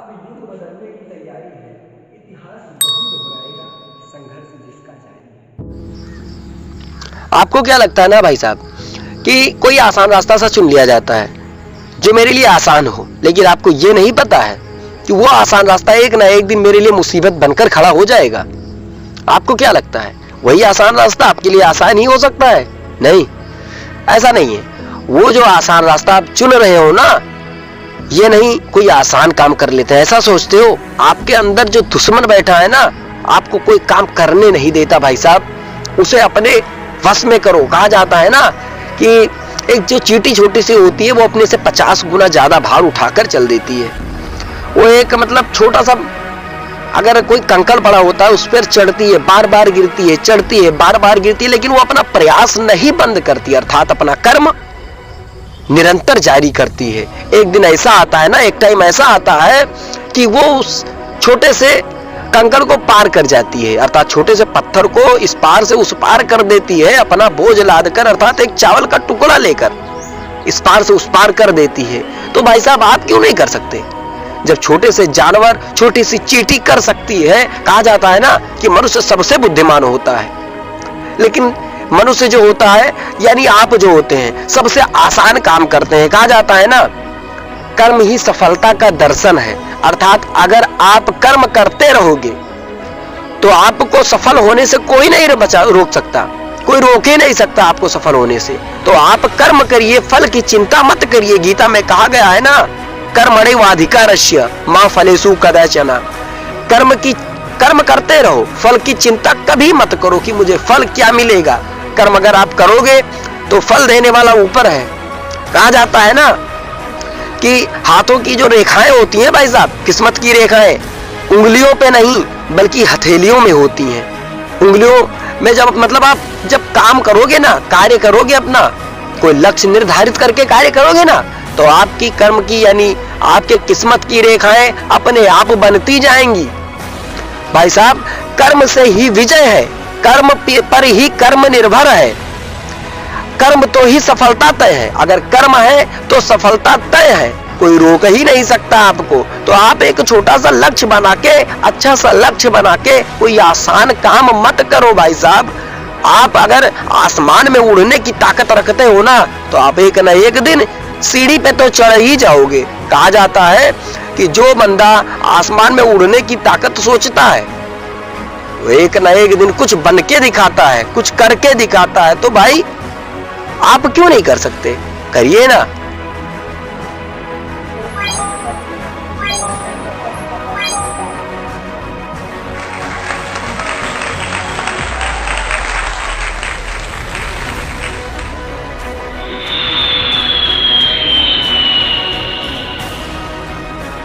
अब युग बदलने की तैयारी है, इतिहास वही दोहराएगा, संघर्ष जिसका जारी है। आपको क्या लगता है ना भाई साहब कि कोई आसान रास्ता सा चुन लिया जाता है जो मेरे लिए आसान हो, लेकिन आपको ये नहीं पता है कि वो आसान रास्ता एक ना एक दिन मेरे लिए मुसीबत बनकर खड़ा हो जाएगा। आपको क्या लगता है वही आसान रास्ता आपके लिए आसान ही हो सकता है? नहीं, ऐसा नहीं है। वो जो आसान रास्ता आप चुन रहे हो ना, ये नहीं कोई आसान काम कर लेते हैं ऐसा सोचते हो। आपके अंदर जो दुश्मन बैठा है ना, आपको कोई काम करने नहीं देता भाई साहब, उसे अपने वश में करो। कहा जाता है ना कि एक जो चींटी छोटी सी होती है वो अपने से 50 गुना ज्यादा भार उठाकर चल देती है। वो एक मतलब छोटा सा अगर कोई कंकड़ पड़ा होता है उस पर चढ़ती है, बार बार गिरती है, चढ़ती है, बार बार गिरती है, लेकिन वो अपना प्रयास नहीं बंद करती, अर्थात अपना कर्म निरंतर जारी करती है। एक दिन ऐसा आता है ना, एक टाइम ऐसा आता है कि वो उस छोटे से कंकड़ को पार कर जाती है, अर्थात छोटे से पत्थर को इस पार से उस पार कर देती है, अपना बोझ लाद कर, अर्थात एक चावल का टुकड़ा लेकर इस पार से उस पार कर देती है। तो भाई साहब आप क्यों नहीं कर सकते? जब छोटे से जानवर, छोटी सी चींटी कर सकती है, कहा जाता है ना कि मनुष्य सबसे बुद्धिमान होता है, लेकिन मनुष्य जो होता है यानी आप जो होते हैं सबसे आसान काम करते हैं। कहा जाता है ना कर्म ही सफलता का दर्शन है, अर्थात अगर आप कर्म करते रहोगे तो आपको सफल होने से कोई नहीं रोक सकता, कोई रोक ही नहीं सकता आपको सफल होने से। तो आप कर्म करिए, फल की चिंता मत करिए। गीता में कहा गया है ना कर्मणैवाधिकारस्य मा फलेषु कदाचन। कर्म करते रहो, फल की चिंता कभी मत करो कि मुझे फल क्या मिलेगा। कर्म अगर आप करोगे तो फल देने वाला ऊपर है। कहा जाता है ना कि हाथों की जो रेखाएं होती हैं भाई साहब, किस्मत की रेखाएं उंगलियों पे नहीं बल्कि हथेलियों में होती हैं। उंगलियों में जब मतलब आप जब काम करोगे ना, कार्य करोगे, अपना कोई लक्ष्य निर्धारित करके कार्य करोगे ना, तो आपकी कर्म की यानी आपके किस्मत की रेखाएं अपने आप बनती जाएंगी। भाई साहब कर्म से ही विजय है, कर्म पर ही कर्म निर्भर है। कर्म तो ही सफलता तय है, अगर कर्म है तो सफलता तय है, कोई रोक ही नहीं सकता आपको। तो आप एक छोटा सा लक्ष्य बना के, अच्छा सा लक्ष्य बना के कोई आसान काम मत करो भाई साहब। आप अगर आसमान में उड़ने की ताकत रखते हो ना, तो आप एक न एक दिन सीढ़ी पे तो चढ़ ही जाओगे। कहा जाता है कि जो बंदा आसमान में उड़ने की ताकत सोचता है वो एक न एक दिन कुछ बन के दिखाता है, कुछ करके दिखाता है। तो भाई आप क्यों नहीं कर सकते? करिए ना।